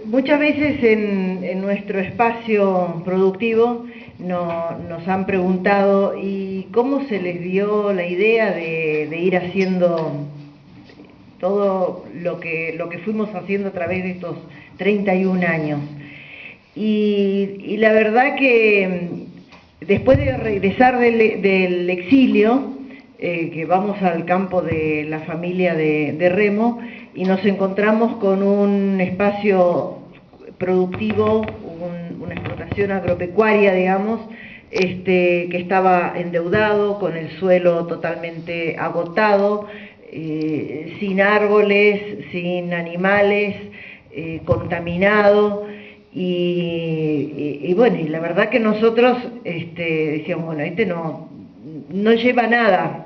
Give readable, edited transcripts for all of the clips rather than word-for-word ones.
Muchas veces en nuestro espacio productivo nos han preguntado ¿y cómo se les dio la idea de ir haciendo todo lo que fuimos haciendo a través de estos 31 años? Y la verdad que después de regresar del exilio, que vamos al campo de la familia de Remo y nos encontramos con un espacio productivo, una explotación agropecuaria, digamos, que estaba endeudado, con el suelo totalmente agotado, sin árboles, sin animales, contaminado. Y bueno, y la verdad que nosotros decíamos, bueno, no lleva nada.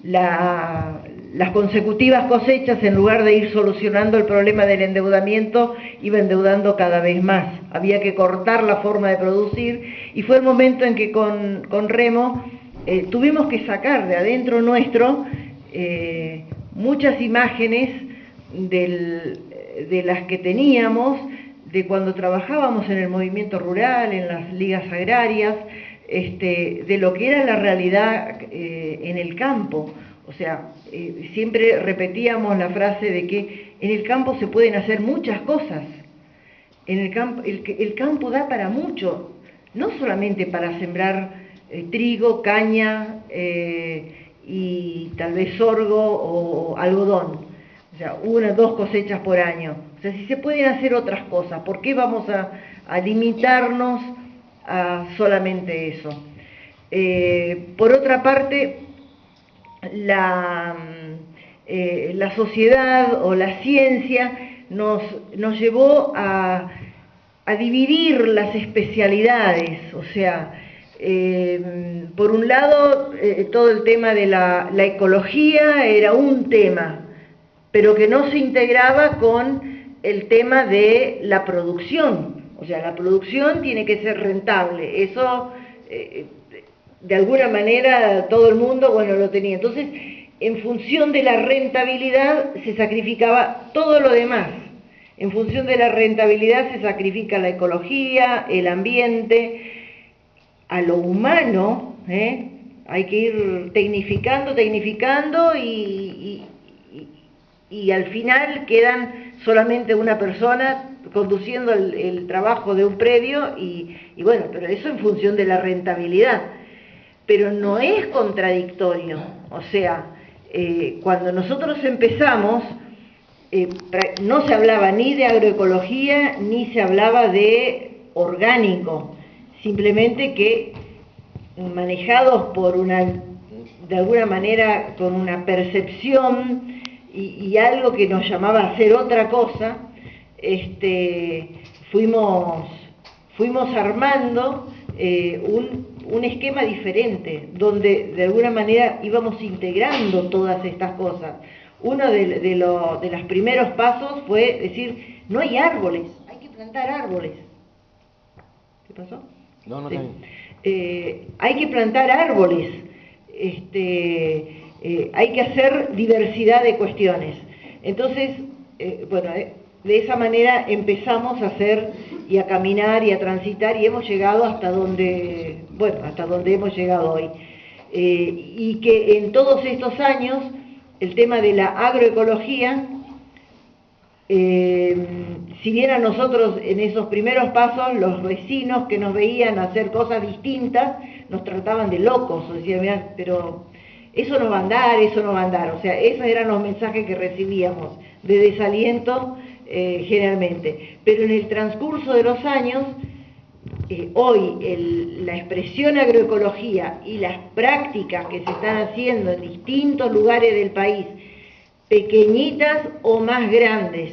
Las consecutivas cosechas, en lugar de ir solucionando el problema del endeudamiento, iba endeudando cada vez más. Había que cortar la forma de producir y fue el momento en que con Remo tuvimos que sacar de adentro nuestro muchas imágenes de las que teníamos de cuando trabajábamos en el movimiento rural, en las ligas agrarias, de lo que era la realidad en el campo. O sea, siempre repetíamos la frase de que en el campo se pueden hacer muchas cosas. En el campo da para mucho, no solamente para sembrar trigo, caña y tal vez sorgo o algodón. O sea, 1 o 2 cosechas por año. O sea, si se pueden hacer otras cosas, ¿por qué vamos a limitarnos a solamente eso? Por otra parte, la sociedad o la ciencia nos llevó a dividir las especialidades, o sea, por un lado, todo el tema de la ecología era un tema, pero que no se integraba con el tema de la producción. O sea, la producción tiene que ser rentable. Eso, de alguna manera, todo el mundo, bueno, lo tenía. Entonces, en función de la rentabilidad, se sacrificaba todo lo demás. En función de la rentabilidad se sacrifica la ecología, el ambiente, a lo humano, hay que ir tecnificando y al final quedan solamente una persona conduciendo el trabajo de un predio y bueno, pero eso en función de la rentabilidad. Pero no es contradictorio, o sea, cuando nosotros empezamos, no se hablaba ni de agroecología ni se hablaba de orgánico, simplemente que manejados por de alguna manera con una percepción y algo que nos llamaba a hacer otra cosa, fuimos armando un esquema diferente, donde de alguna manera íbamos integrando todas estas cosas. Uno de los primeros pasos fue decir, no hay árboles, hay que plantar árboles. ¿Qué pasó? No, Sí. está bien. Hay que plantar árboles, hay que hacer diversidad de cuestiones. Entonces, bueno, de esa manera empezamos a hacer y a caminar y a transitar y hemos llegado hasta donde hemos llegado hoy. Y que en todos estos años el tema de la agroecología, si bien a nosotros en esos primeros pasos los vecinos que nos veían hacer cosas distintas nos trataban de locos, o decían, mirá, pero eso no va a andar, o sea, esos eran los mensajes que recibíamos de desaliento generalmente. Pero en el transcurso de los años, hoy la expresión agroecología y las prácticas que se están haciendo en distintos lugares del país, pequeñitas o más grandes,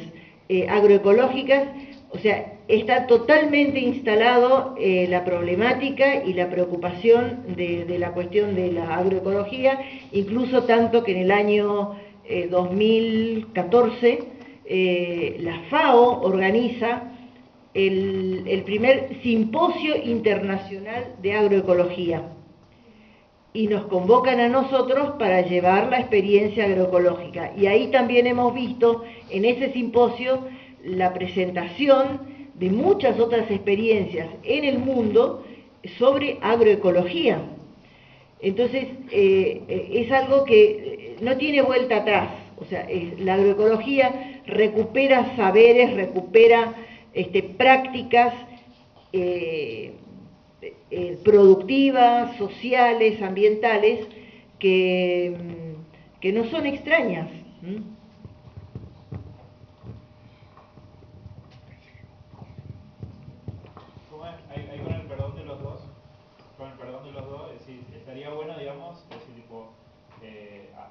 agroecológicas, o sea, está totalmente instalado la problemática y la preocupación de la cuestión de la agroecología, incluso tanto que en el año 2014 la FAO organiza el primer simposio internacional de agroecología. y nos convocan a nosotros para llevar la experiencia agroecológica. Y ahí también hemos visto en ese simposio la presentación de muchas otras experiencias en el mundo sobre agroecología. Entonces, es algo que no tiene vuelta atrás. O sea, la agroecología recupera saberes, recupera prácticas productivas, sociales, ambientales, que no son extrañas. Ahí con el perdón de los dos, es decir, estaría bueno, digamos, es decir, tipo,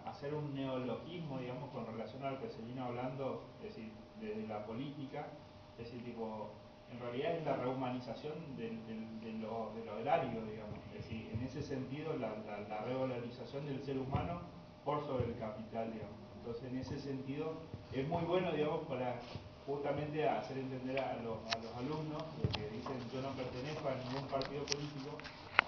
hacer un neologismo, digamos, con relación a lo que se vino hablando, es decir, desde la política, es decir, tipo, en realidad es la rehumanización de lo agrario, digamos, es decir, en ese sentido la revalorización del ser humano por sobre el capital, digamos. Entonces, en ese sentido, es muy bueno, digamos, para justamente hacer entender a los alumnos que dicen yo no pertenezco a ningún partido político,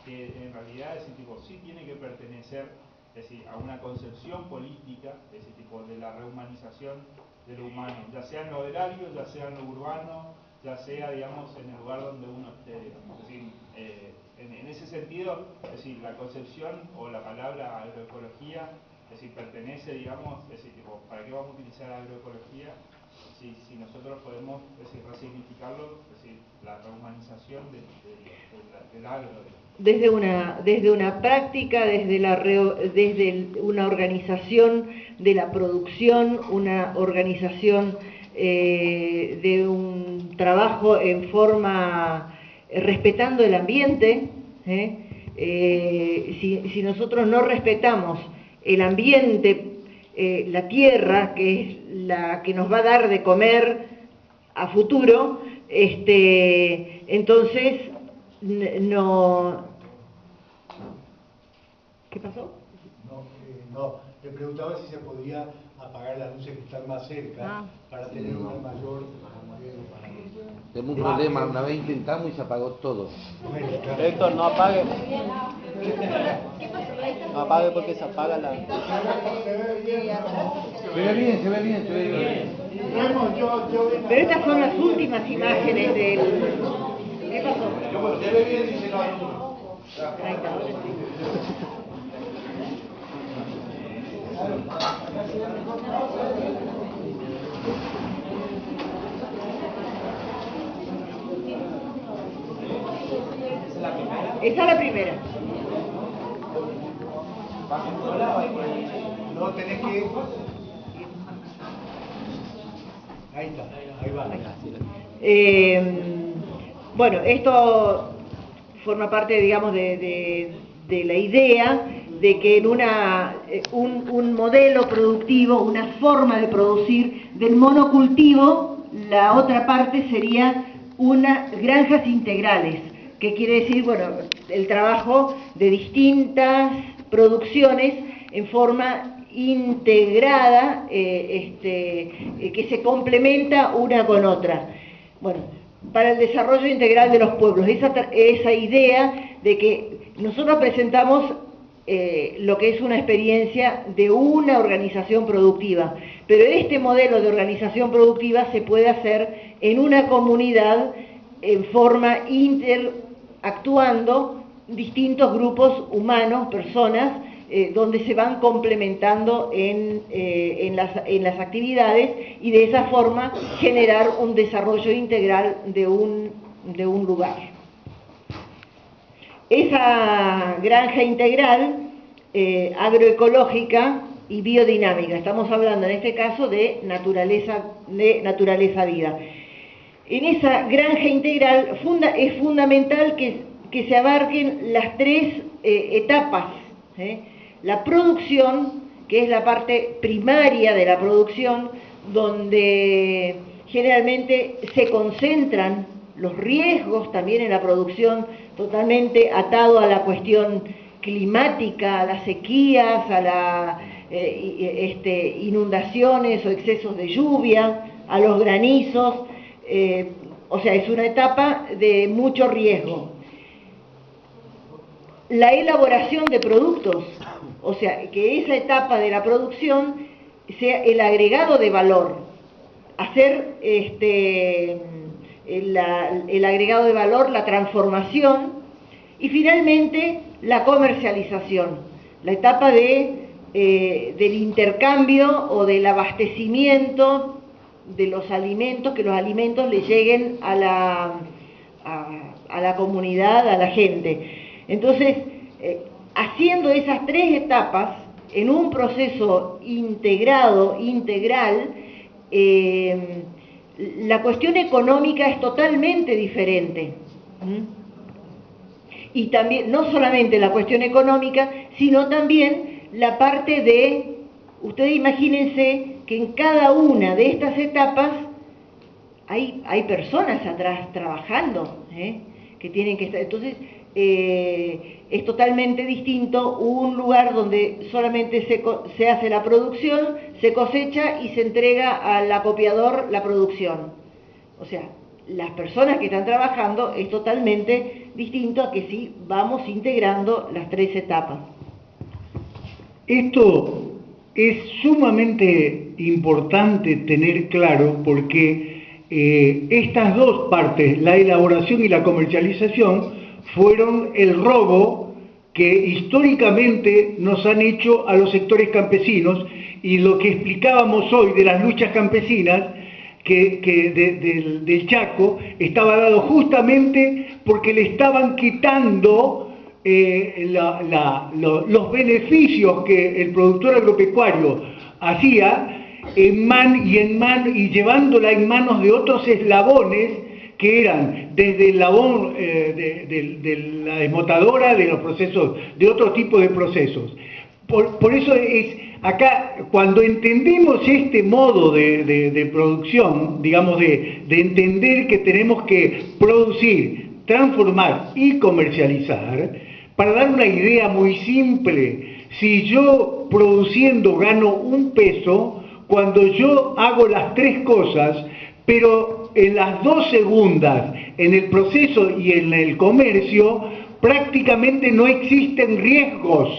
que en realidad ese tipo sí tiene que pertenecer, es decir, a una concepción política, ese tipo de la rehumanización de lo humano, ya sea en lo agrario, ya sea en lo urbano, ya sea, digamos, en el lugar donde uno esté, digamos. Es decir, en ese sentido, es decir, la concepción o la palabra agroecología, es decir, pertenece, digamos, es decir, tipo, ¿para qué vamos a utilizar agroecología? Si nosotros podemos, es decir, resignificarlo, es decir, la rehumanización del agro. Desde una práctica, desde una organización de la producción, una organización de un trabajo en forma respetando el ambiente. Si nosotros no respetamos el ambiente, la tierra, que es la que nos va a dar de comer a futuro, entonces no... ¿Qué pasó? No, le preguntaba si se podía apagar las luces que están más cerca para tener una mayor... Tenemos un problema, una vez intentamos y se apagó todo. Héctor, no apague. No apague porque se apaga la... Se ve bien, se ve bien, se ve bien. Pero estas son las últimas imágenes del... ¿Qué pasó? Se ve bien si se va. Ahí está, ahora sí. Esa es la primera. No, tenés que... Ahí está, ahí va. Bueno, esto forma parte, digamos, de la idea de que en un modelo productivo, una forma de producir del monocultivo, la otra parte sería unas granjas integrales, que quiere decir, bueno, el trabajo de distintas producciones en forma integrada, que se complementa una con otra. Bueno, para el desarrollo integral de los pueblos, esa idea de que nosotros presentamos lo que es una experiencia de una organización productiva, pero este modelo de organización productiva se puede hacer en una comunidad en forma interactuando distintos grupos humanos, personas, donde se van complementando en las actividades y de esa forma generar un desarrollo integral de un lugar. Esa granja integral agroecológica y biodinámica, estamos hablando en este caso de naturaleza vida. En esa granja integral es fundamental que se abarquen las tres etapas. La producción, que es la parte primaria de la producción, donde generalmente se concentran los riesgos también en la producción, totalmente atado a la cuestión climática, a las sequías, a las inundaciones o excesos de lluvia, a los granizos, o sea, es una etapa de mucho riesgo. la elaboración de productos, o sea, que esa etapa de la producción sea el agregado de valor, hacer el agregado de valor, la transformación, y finalmente la comercialización, la etapa del intercambio o del abastecimiento de los alimentos, que los alimentos le lleguen a la comunidad, a la gente. Entonces, haciendo esas tres etapas en un proceso integrado, integral, la cuestión económica es totalmente diferente. Y también, no solamente la cuestión económica, sino también la parte de, ustedes imagínense que en cada una de estas etapas hay personas atrás trabajando, que tienen que estar. Entonces, es totalmente distinto un lugar donde solamente se hace la producción, se cosecha y se entrega al acopiador la producción. O sea, las personas que están trabajando es totalmente distinto a que si vamos integrando las tres etapas. Esto es sumamente importante tener claro porque estas dos partes, la elaboración y la comercialización, fueron el robo que históricamente nos han hecho a los sectores campesinos, y lo que explicábamos hoy de las luchas campesinas del Chaco estaba dado justamente porque le estaban quitando los beneficios que el productor agropecuario hacía y llevándola en manos de otros eslabones que eran desde el labor de la desmotadora, de los procesos, de otro tipo de procesos. Por eso es acá, cuando entendemos este modo de producción, digamos, de entender que tenemos que producir, transformar y comercializar, para dar una idea muy simple, si yo produciendo gano 1 peso, cuando yo hago las tres cosas, pero en las 2 segundas, en el proceso y en el comercio, prácticamente no existen riesgos.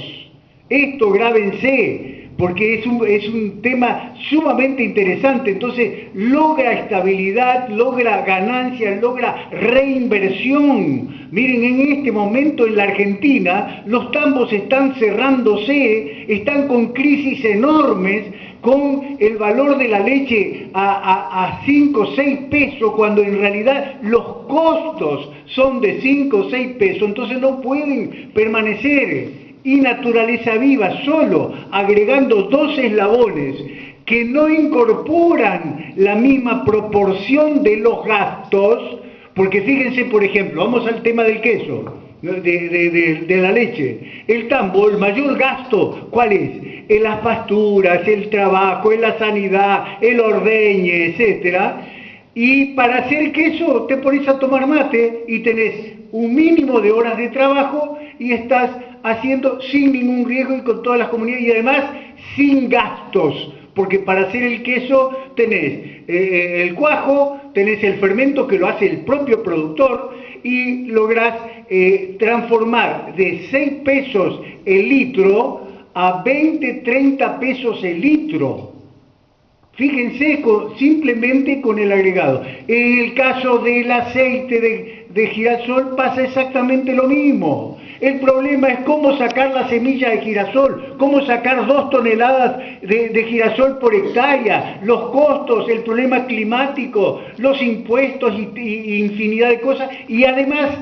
Esto grábense, porque es un tema sumamente interesante. Entonces logra estabilidad, logra ganancias, logra reinversión. Miren, en este momento en la Argentina los tambos están cerrándose, están con crisis enormes, con el valor de la leche a 5 o 6 pesos, cuando en realidad los costos son de 5 o 6 pesos, entonces no pueden permanecer. Y Naturaleza Viva, solo agregando 2 eslabones que no incorporan la misma proporción de los gastos, porque fíjense, por ejemplo, vamos al tema del queso, de la leche. El tambo, el mayor gasto, ¿cuál es? En las pasturas, el trabajo, en la sanidad, el ordeñe, etcétera. Y para hacer queso te pones a tomar mate y tenés un mínimo de horas de trabajo y estás haciendo sin ningún riesgo y con todas las comunidades, y además sin gastos, porque para hacer el queso tenés el cuajo, tenés el fermento que lo hace el propio productor, y lográs transformar de 6 pesos el litro a 20, 30 pesos el litro. Fíjense, simplemente con el agregado. En el caso del aceite de girasol pasa exactamente lo mismo. El problema es cómo sacar la semilla de girasol, cómo sacar 2 toneladas de girasol por hectárea, los costos, el problema climático, los impuestos y infinidad de cosas. Y además,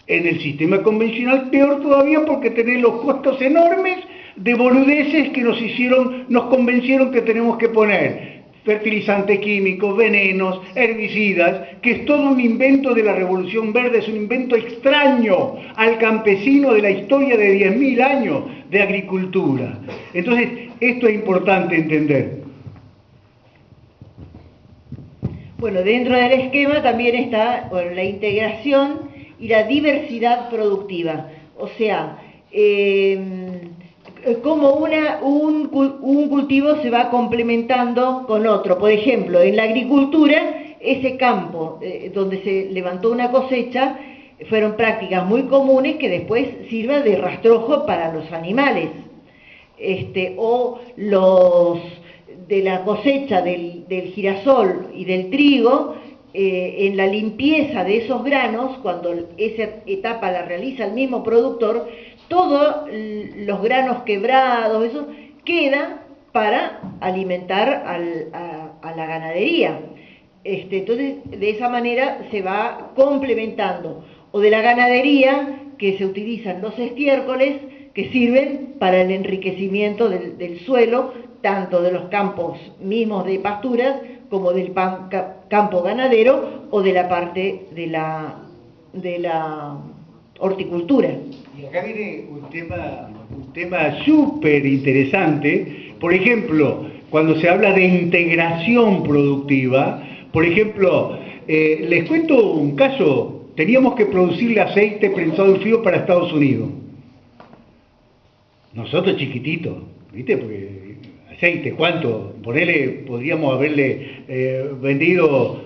en el sistema convencional, peor todavía, porque tenés los costos enormes de boludeces que nos convencieron que tenemos que poner. Fertilizantes químicos, venenos, herbicidas, que es todo un invento de la Revolución Verde, es un invento extraño al campesino de la historia de 10.000 años de agricultura. Entonces, esto es importante entender. Bueno, dentro del esquema también está la integración y la diversidad productiva, o sea, cómo un cultivo se va complementando con otro. Por ejemplo, en la agricultura, ese campo donde se levantó una cosecha, fueron prácticas muy comunes que después sirven de rastrojo para los animales. O los de la cosecha del girasol y del trigo, en la limpieza de esos granos, cuando esa etapa la realiza el mismo productor, todos los granos quebrados, eso queda para alimentar a la ganadería. Entonces, de esa manera se va complementando. O de la ganadería, que se utilizan los estiércoles, que sirven para el enriquecimiento del suelo, tanto de los campos mismos de pasturas, como del campo ganadero, o de la parte de la horticultura. Y acá viene un tema súper interesante. Por ejemplo, cuando se habla de integración productiva, por ejemplo, les cuento un caso. Teníamos que producirle aceite prensado en frío para Estados Unidos. Nosotros chiquititos, ¿viste? Porque aceite, ¿cuánto? Podríamos haberle vendido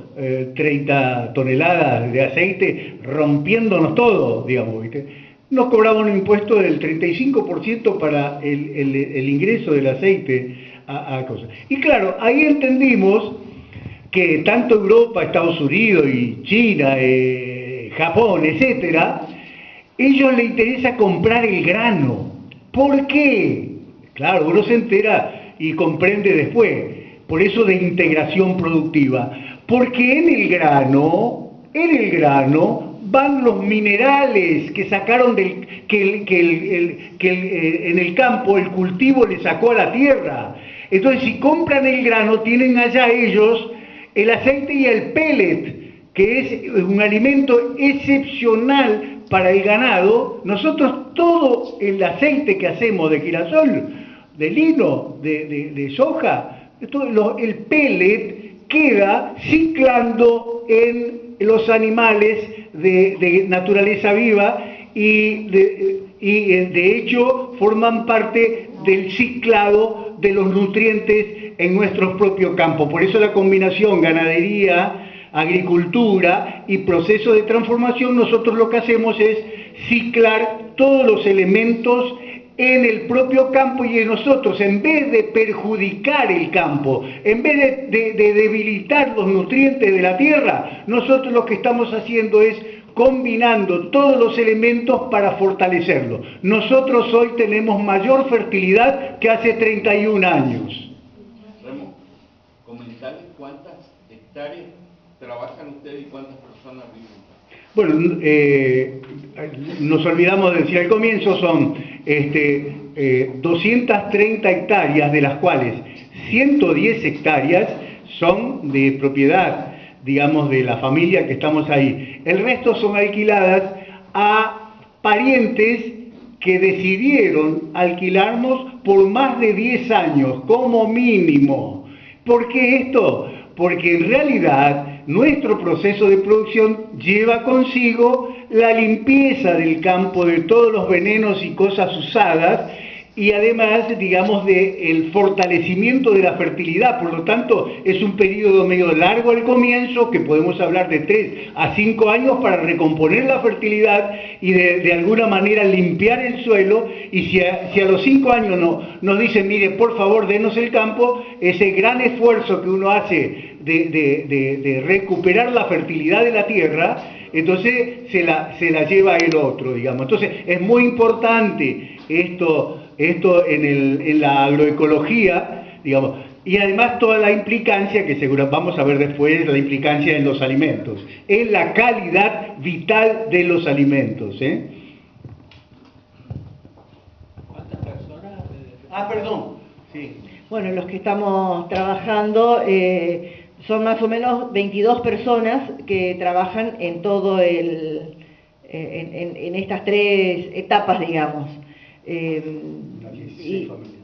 30 toneladas de aceite, rompiéndonos todo, digamos, ¿viste? Nos cobraban un impuesto del 35% para el ingreso del aceite a cosas. Y claro, ahí entendimos que tanto Europa, Estados Unidos y China, Japón, etcétera, ellos les interesa comprar el grano. ¿Por qué? Claro, uno se entera y comprende después. Por eso de integración productiva. Porque en el grano van los minerales que sacaron en el campo el cultivo le sacó a la tierra. Entonces, si compran el grano, tienen allá ellos el aceite y el pellet, que es un alimento excepcional para el ganado. Nosotros todo el aceite que hacemos de girasol, de lino, de soja, el pellet queda ciclando en los animales de naturaleza viva y de hecho forman parte del ciclado de los nutrientes en nuestros propios campos. Por eso la combinación ganadería, agricultura y proceso de transformación, nosotros lo que hacemos es ciclar todos los elementos en el propio campo, y nosotros, en vez de perjudicar el campo, en vez de debilitar los nutrientes de la tierra, nosotros lo que estamos haciendo es combinando todos los elementos para fortalecerlo. Nosotros hoy tenemos mayor fertilidad que hace 31 años. Remo, comentarles cuántas hectáreas trabajan ustedes y cuántas personas viven. Bueno, nos olvidamos de decir al comienzo, son 230 hectáreas, de las cuales 110 hectáreas son de propiedad, digamos, de la familia que estamos ahí. El resto son alquiladas a parientes que decidieron alquilarnos por más de 10 años, como mínimo. ¿Por qué esto? Porque en realidad nuestro proceso de producción lleva consigo la limpieza del campo de todos los venenos y cosas usadas, y además, digamos, el fortalecimiento de la fertilidad. Por lo tanto, es un periodo medio largo al comienzo, que podemos hablar de 3 a 5 años para recomponer la fertilidad y de alguna manera limpiar el suelo. Y si a los 5 años nos dicen, mire, por favor, denos el campo, ese gran esfuerzo que uno hace de recuperar la fertilidad de la tierra, entonces se la lleva el otro, digamos. Entonces, es muy importante esto en la agroecología, digamos, y además toda la implicancia, que seguro vamos a ver después, la implicancia en los alimentos, en la calidad vital de los alimentos. ¿Cuántas personas? Perdón. Sí. Bueno, los que estamos trabajando son más o menos 22 personas que trabajan en todo en estas 3 etapas, digamos. 16 familias.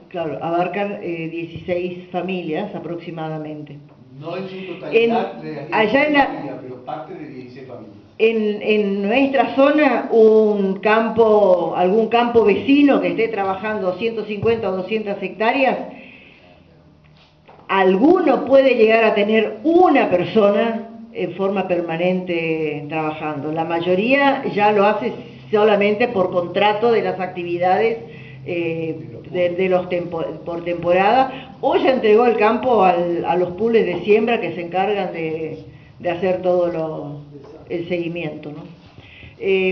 Claro, abarcan 16 familias aproximadamente. No en su totalidad allá en familia, pero parte de 16 familias. En nuestra zona, algún campo vecino que esté trabajando 150 o 200 hectáreas, alguno puede llegar a tener una persona en forma permanente trabajando. La mayoría ya lo hace solamente por contrato de las actividades por temporada, o ya entregó el campo a los pools de siembra que se encargan de hacer todo el seguimiento, ¿no?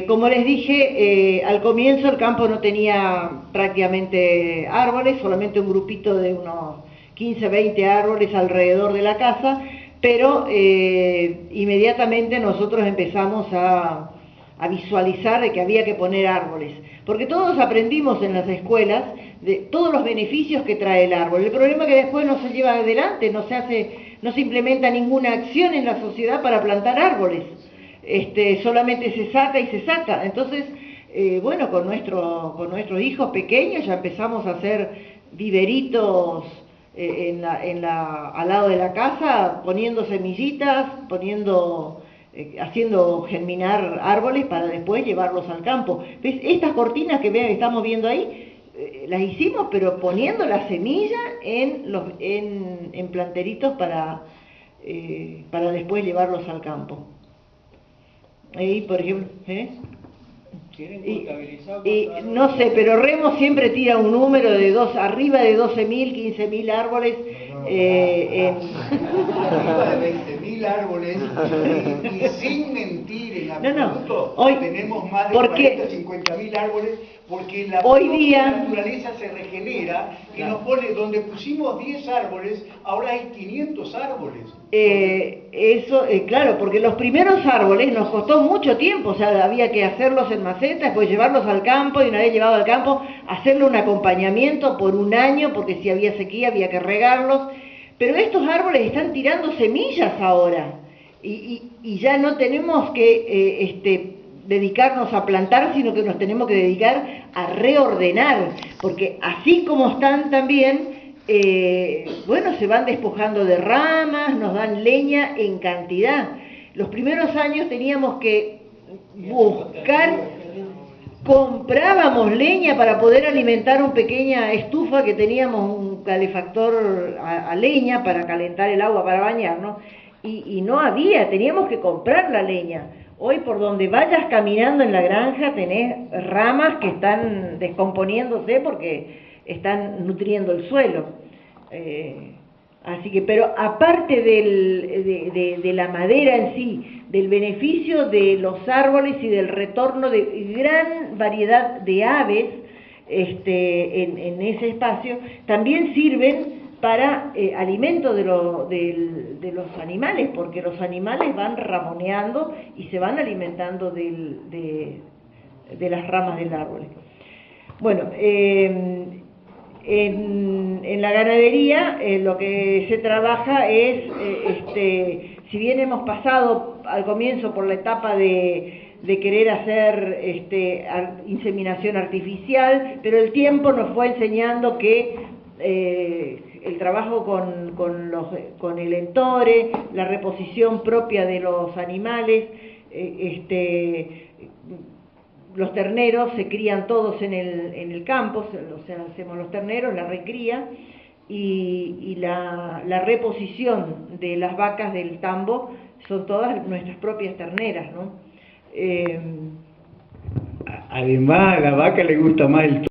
Como les dije, al comienzo el campo no tenía prácticamente árboles, solamente un grupito de unos 15, 20 árboles alrededor de la casa, pero inmediatamente nosotros empezamos a visualizar de que había que poner árboles, porque todos aprendimos en las escuelas de todos los beneficios que trae el árbol. El problema es que después no se lleva adelante, no se implementa ninguna acción en la sociedad para plantar árboles. Solamente se saca y se saca. Entonces, bueno, con nuestros hijos pequeños ya empezamos a hacer viveritos al lado de la casa, poniendo semillitas, haciendo germinar árboles para después llevarlos al campo. ¿Ves? Estas cortinas que estamos viendo ahí, las hicimos, pero poniendo la semilla en planteritos para después llevarlos al campo. Ahí, por ejemplo, no sé, pero Remo siempre tira un número de arriba de 12.000, 15.000 árboles. Arriba de 20.000 árboles, y sin mentir en absoluto, hoy, tenemos más de 40, 50.000 árboles, porque la naturaleza se regenera y nos pone, donde pusimos 10 árboles, ahora hay 500 árboles. Claro, porque los primeros árboles nos costó mucho tiempo, o sea, había que hacerlos en maceta, después llevarlos al campo, y una vez llevado al campo, hacerle un acompañamiento por un año, porque si había sequía había que regarlos. Pero estos árboles están tirando semillas ahora, y ya no tenemos que dedicarnos a plantar, sino que nos tenemos que dedicar a reordenar, porque así como están también, bueno, se van despojando de ramas, nos dan leña en cantidad. Los primeros años teníamos que comprábamos leña para poder alimentar una pequeña estufa que teníamos, un calefactor a leña para calentar el agua para bañarnos, y no había, teníamos que comprar la leña. Hoy por donde vayas caminando en la granja tenés ramas que están descomponiéndose porque están nutriendo el suelo. Así que, pero aparte de la madera en sí, del beneficio de los árboles y del retorno de gran variedad de aves en ese espacio, también sirven para alimento de los animales, porque los animales van ramoneando y se van alimentando de las ramas del árbol. Bueno, en la ganadería lo que se trabaja es, si bien hemos pasado al comienzo por la etapa de querer hacer inseminación artificial, pero el tiempo nos fue enseñando que el trabajo con el entore, la reposición propia de los animales, los terneros se crían todos en el campo, o sea, hacemos los terneros, la recría, y la reposición de las vacas del tambo son todas nuestras propias terneras, ¿no? Además, a la vaca le gusta más el